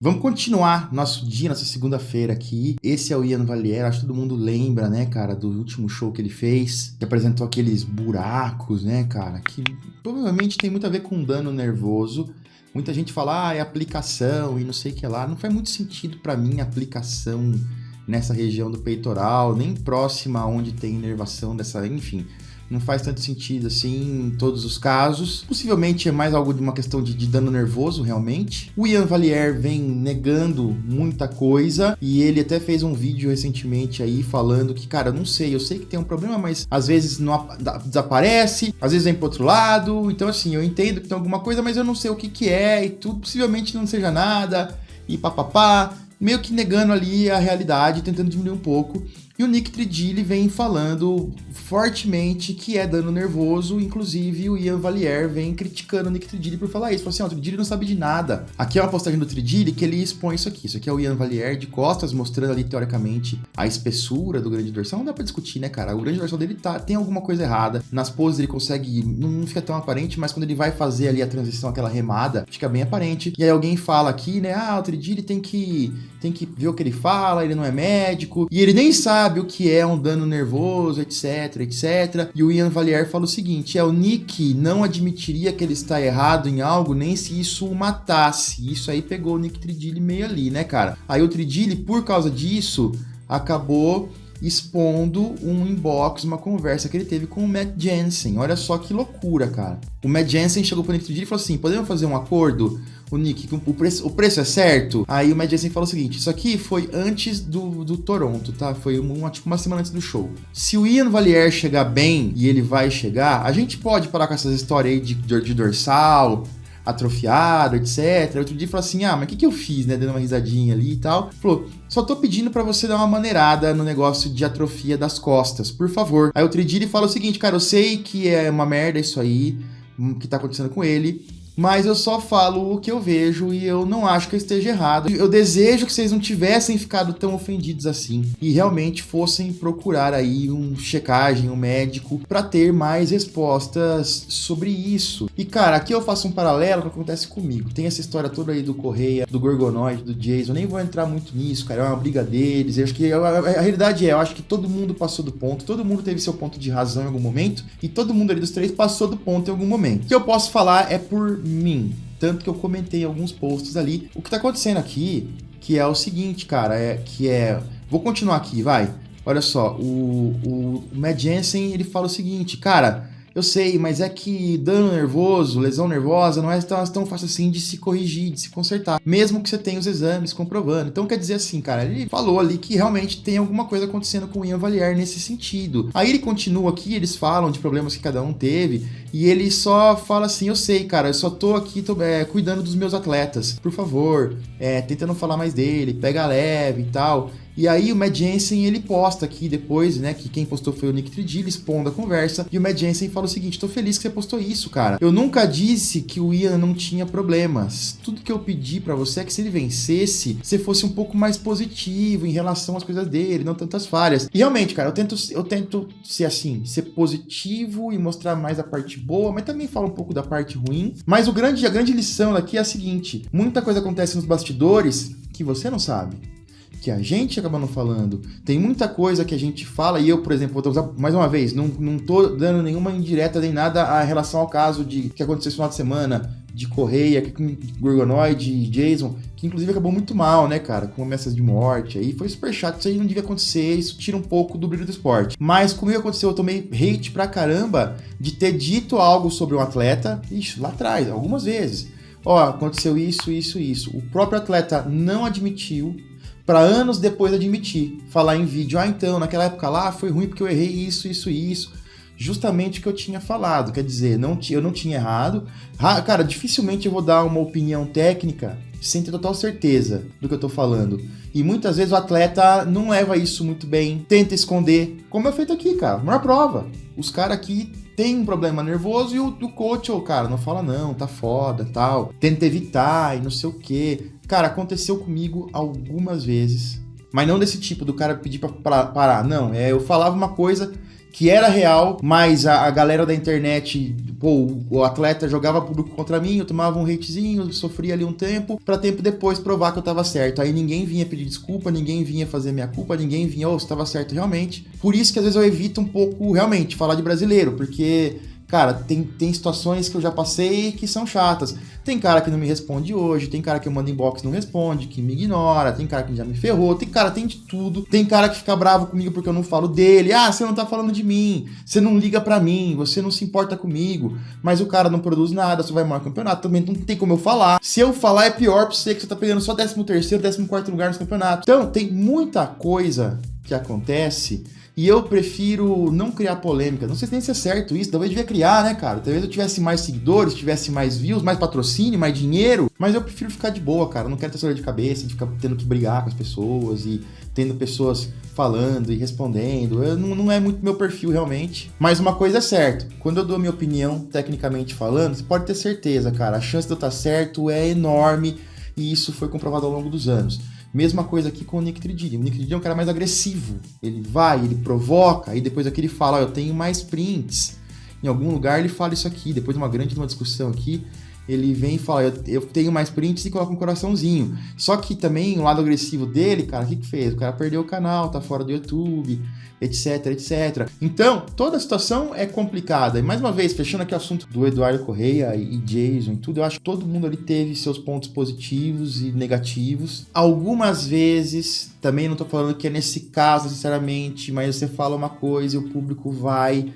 Vamos continuar nosso dia, nossa segunda-feira aqui. Esse é o Ian Valliere, acho que todo mundo lembra, né, cara, do último show que ele fez, que apresentou aqueles buracos, né, cara, que provavelmente tem muito a ver com dano nervoso. Muita gente fala, é aplicação e não sei o que lá. Não faz muito sentido pra mim a aplicação nessa região do peitoral, nem próxima onde tem inervação dessa, enfim. Não faz tanto sentido assim em todos os casos. Possivelmente é mais algo de uma questão de dano nervoso, realmente. O Ian Valliere vem negando muita coisa e ele até fez um vídeo recentemente aí falando que, cara, eu não sei, eu sei que tem um problema, mas às vezes não desaparece, às vezes vem pro outro lado. Então, assim, eu entendo que tem alguma coisa, mas eu não sei o que é e tudo. Possivelmente não seja nada e papapá. Meio que negando ali a realidade, tentando diminuir um pouco. E o Nick Tridilli vem falando fortemente que é dano nervoso, inclusive o Ian Valliere vem criticando o Nick Tridilli por falar isso. Falou assim, o Tridilli não sabe de nada. Aqui é uma postagem do Tridilli que ele expõe isso aqui. Isso aqui é o Ian Valliere de costas, mostrando ali, teoricamente, a espessura do grande dorsal. Não dá pra discutir, né, cara? O grande dorsal dele tem alguma coisa errada. Nas poses ele consegue, não fica tão aparente, mas quando ele vai fazer ali a transição, aquela remada, fica bem aparente. E aí alguém fala aqui, né, o Tridilli tem que ver o que ele fala, ele não é médico, e ele nem sabe o que é um dano nervoso, etc, etc. E o Ian Valliere fala o seguinte, o Nick não admitiria que ele está errado em algo, nem se isso o matasse. Isso aí pegou o Nick Tridilli meio ali, né, cara? Aí o Tridilli, por causa disso, acabou expondo um inbox, uma conversa que ele teve com o Matt Jansen. Olha só que loucura, cara. O Matt Jansen chegou pro Nick Tridilli e falou assim, podemos fazer um acordo? O Nick, o preço é certo? Aí o Matt Jansen falou o seguinte, isso aqui foi antes do Toronto, tá? Foi tipo uma semana antes do show. Se o Ian Valliere chegar bem, e ele vai chegar, a gente pode parar com essas histórias aí de dorsal, atrofiado, etc. Outro dia falou assim, mas o que eu fiz, né? Dando uma risadinha ali e tal. Falou, só tô pedindo pra você dar uma maneirada no negócio de atrofia das costas, por favor. Aí o Tridilli fala o seguinte, cara, eu sei que é uma merda isso aí, que tá acontecendo com ele, mas eu só falo o que eu vejo e eu não acho que eu esteja errado. Eu desejo que vocês não tivessem ficado tão ofendidos assim e realmente fossem procurar aí checagem, um médico, para ter mais respostas sobre isso. E cara, aqui eu faço um paralelo com o que acontece comigo. Tem essa história toda aí do Correia, do Gorgonoid, do Jason. Eu nem vou entrar muito nisso, cara. É uma briga deles. Eu acho que a realidade eu acho que todo mundo passou do ponto, todo mundo teve seu ponto de razão em algum momento e todo mundo ali dos três passou do ponto em algum momento. O que eu posso falar é por mim, tanto que eu comentei em alguns posts ali. O que tá acontecendo aqui, que é o seguinte, cara, vou continuar aqui, vai. Olha só, o Matt Jansen, ele fala o seguinte, cara, eu sei, mas é que dano nervoso, lesão nervosa, não é tão fácil assim de se corrigir, de se consertar, mesmo que você tenha os exames comprovando. Então quer dizer assim, cara, ele falou ali que realmente tem alguma coisa acontecendo com o Ian Valliere nesse sentido. Aí ele continua aqui, eles falam de problemas que cada um teve, e ele só fala assim, eu sei, cara, eu só tô aqui cuidando dos meus atletas, por favor, tentando falar mais dele, pega leve e tal. E aí o Matt Jansen, ele posta aqui depois, né, que quem postou foi o Nick Tridilli, expondo a conversa, e o Matt Jansen fala o seguinte, tô feliz que você postou isso, cara. Eu nunca disse que o Ian não tinha problemas. Tudo que eu pedi pra você é que se ele vencesse, você fosse um pouco mais positivo em relação às coisas dele, não tantas falhas. E realmente, cara, eu tento ser assim, ser positivo e mostrar mais a parte boa, mas também falo um pouco da parte ruim. Mas a grande lição daqui é a seguinte, muita coisa acontece nos bastidores que você não sabe, que a gente acaba não falando. Tem muita coisa que a gente fala, e eu, por exemplo, vou usar mais uma vez, não tô dando nenhuma indireta nem nada a relação ao caso que aconteceu esse final de semana, de Correia, com Gorgonoid e Jason, que inclusive acabou muito mal, né, cara, com ameaças de morte, aí foi super chato, isso aí não devia acontecer, isso tira um pouco do brilho do esporte. Mas comigo aconteceu, eu tomei hate pra caramba de ter dito algo sobre um atleta, lá atrás, algumas vezes. Aconteceu isso. O próprio atleta não admitiu, para anos depois admitir, falar em vídeo, então, naquela época lá foi ruim porque eu errei isso, justamente o que eu tinha falado, quer dizer, eu não tinha errado. Cara, dificilmente eu vou dar uma opinião técnica sem ter total certeza do que eu tô falando. E muitas vezes o atleta não leva isso muito bem, tenta esconder, como é feito aqui, cara, maior prova. Os caras aqui tem um problema nervoso e o coach, cara, não fala não, tá foda, tal, tenta evitar e não sei o quê. Cara, aconteceu comigo algumas vezes, mas não desse tipo, do cara pedir pra parar, não, eu falava uma coisa que era real, mas a galera da internet, pô, o atleta jogava público contra mim, eu tomava um hatezinho, sofria ali um tempo, pra tempo depois provar que eu tava certo. Aí ninguém vinha pedir desculpa, ninguém vinha fazer minha culpa, ninguém vinha, você tava certo realmente. Por isso que às vezes eu evito um pouco, realmente, falar de brasileiro, porque... Cara, tem situações que eu já passei que são chatas. Tem cara que não me responde hoje, tem cara que eu mando inbox e não responde, que me ignora, tem cara que já me ferrou, tem de tudo. Tem cara que fica bravo comigo porque eu não falo dele. Ah, você não tá falando de mim, você não liga pra mim, você não se importa comigo. Mas o cara não produz nada, só vai mal no campeonato, também não tem como eu falar. Se eu falar é pior pra você, que você tá pegando só 13º, 14º lugar nos campeonatos. Então, tem muita coisa que acontece... E eu prefiro não criar polêmica. Não sei nem se é certo isso, talvez eu devia criar, né, cara? Talvez eu tivesse mais seguidores, tivesse mais views, mais patrocínio, mais dinheiro. Mas eu prefiro ficar de boa, cara. Eu não quero ter dor de cabeça, de ficar tendo que brigar com as pessoas e tendo pessoas falando e respondendo. Não é muito meu perfil, realmente. Mas uma coisa é certa. Quando eu dou minha opinião, tecnicamente falando, você pode ter certeza, cara. A chance de eu estar certo é enorme e isso foi comprovado ao longo dos anos. Mesma coisa aqui com o Nick Tridini. O Nick Tridini é um cara mais agressivo. Ele vai, ele provoca, e depois aqui ele fala, eu tenho mais prints. Em algum lugar ele fala isso aqui. Depois de uma discussão aqui, ele vem e fala, eu tenho mais prints e coloca um coraçãozinho. Só que também o lado agressivo dele, cara, o que fez? O cara perdeu o canal, tá fora do YouTube, etc, etc. Então, toda a situação é complicada. E mais uma vez, fechando aqui o assunto do Eduardo Correia e Jason e tudo, eu acho que todo mundo ali teve seus pontos positivos e negativos. Algumas vezes, também não tô falando que é nesse caso, sinceramente, mas você fala uma coisa e o público vai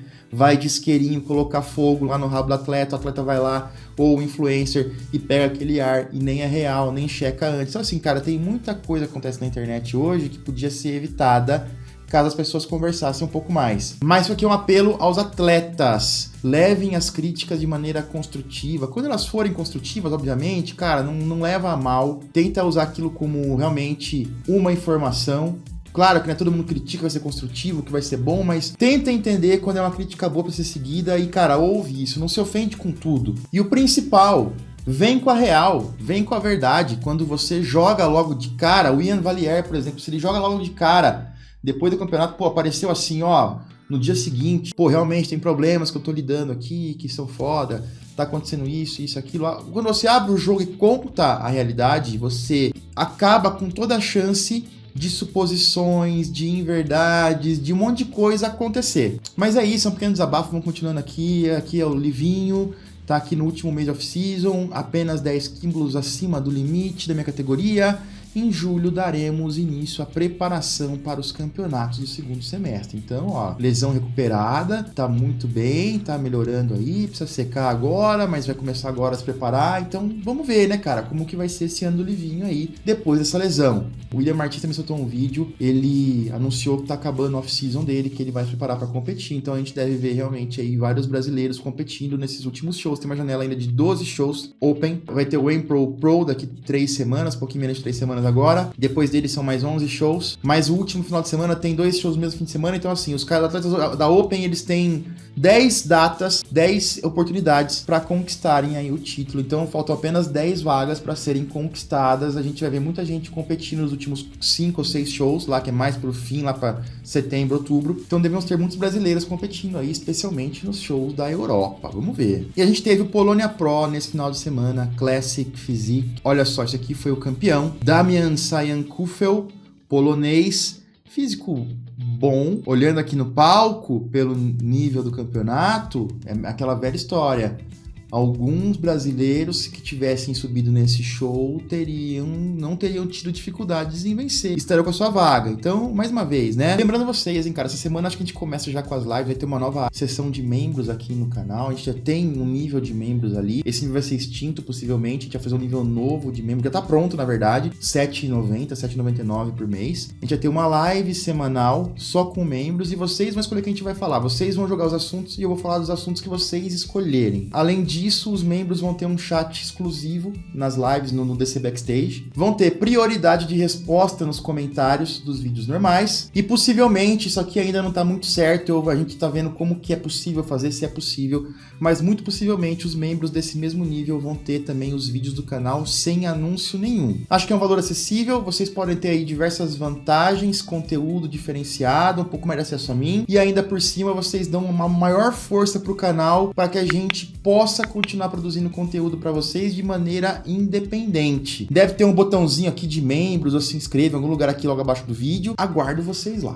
de isqueirinho colocar fogo lá no rabo do atleta, o atleta vai lá, ou o influencer, e pega aquele ar, e nem é real, nem checa antes. Então assim, cara, tem muita coisa que acontece na internet hoje que podia ser evitada caso as pessoas conversassem um pouco mais. Mas isso aqui é um apelo aos atletas. Levem as críticas de maneira construtiva. Quando elas forem construtivas, obviamente, cara, não leva a mal. Tenta usar aquilo como realmente uma informação. Claro que não é todo mundo critica, vai ser construtivo, que vai ser bom, mas tenta entender quando é uma crítica boa pra ser seguida e, cara, ouve isso, não se ofende com tudo. E o principal, vem com a real, vem com a verdade. Quando você joga logo de cara, o Ian Valliere, por exemplo, se ele joga logo de cara, depois do campeonato, pô, apareceu assim, ó, no dia seguinte, pô, realmente tem problemas que eu tô lidando aqui, que são foda, tá acontecendo isso, aquilo. Quando você abre o jogo e conta a realidade, você acaba com toda a chance de suposições, de inverdades, de um monte de coisa acontecer. Mas é isso, é um pequeno desabafo, vamos continuando aqui. Aqui é o Livinho, tá aqui no último mês de off-season, apenas 10 quilos acima do limite da minha categoria. Em julho daremos início à preparação para os campeonatos do segundo semestre. Então, ó, lesão recuperada, tá muito bem, tá melhorando aí, precisa secar agora, mas vai começar agora a se preparar. Então, vamos ver, né, cara, como que vai ser esse ano do Livinho aí, depois dessa lesão. O William Martins também soltou um vídeo, ele anunciou que tá acabando o off-season dele, que ele vai se preparar para competir. Então, a gente deve ver realmente aí vários brasileiros competindo nesses últimos shows. Tem uma janela ainda de 12 shows open. Vai ter o Pro Pro daqui 3 semanas, um pouquinho menos de 3 semanas agora. Depois dele são mais 11 shows. Mas o último final de semana tem 2 shows no mesmo fim de semana. Então, assim, os caras atletas da Open, eles têm 10 datas, 10 oportunidades para conquistarem aí o título. Então, faltam apenas 10 vagas para serem conquistadas. A gente vai ver muita gente competindo nos últimos 5 ou 6 shows, lá que é mais pro fim, lá para setembro, outubro. Então, devemos ter muitos brasileiros competindo aí, especialmente nos shows da Europa. Vamos ver. E a gente teve o Polonia Pro nesse final de semana, Classic Physique. Olha só, esse aqui foi o campeão. Damian Sajan-Kufel, polonês, físico bom. Olhando aqui no palco, pelo nível do campeonato, é aquela velha história. Alguns brasileiros que tivessem subido nesse show não teriam tido dificuldades em vencer. Estariam com a sua vaga. Então, mais uma vez, né? Lembrando vocês, hein, cara, essa semana acho que a gente começa já com as lives, vai ter uma nova sessão de membros aqui no canal. A gente já tem um nível de membros ali. Esse nível vai ser extinto, possivelmente. A gente vai fazer um nível novo de membro. Já tá pronto, na verdade. R$ 7,90, R$ 7,99 por mês. A gente vai ter uma live semanal só com membros e vocês vão escolher o que a gente vai falar. Vocês vão jogar os assuntos e eu vou falar dos assuntos que vocês escolherem. Além disso, disso, os membros vão ter um chat exclusivo nas lives no DC Backstage, vão ter prioridade de resposta nos comentários dos vídeos normais e possivelmente, isso aqui ainda não tá muito certo, a gente tá vendo como que é possível fazer, se é possível, mas muito possivelmente os membros desse mesmo nível vão ter também os vídeos do canal sem anúncio nenhum. Acho que é um valor acessível, vocês podem ter aí diversas vantagens, conteúdo diferenciado, um pouco mais de acesso a mim, e ainda por cima vocês dão uma maior força pro canal para que a gente possa continuar produzindo conteúdo para vocês de maneira independente. Deve ter um botãozinho aqui de membros, ou se inscreva em algum lugar aqui logo abaixo do vídeo. Aguardo vocês lá.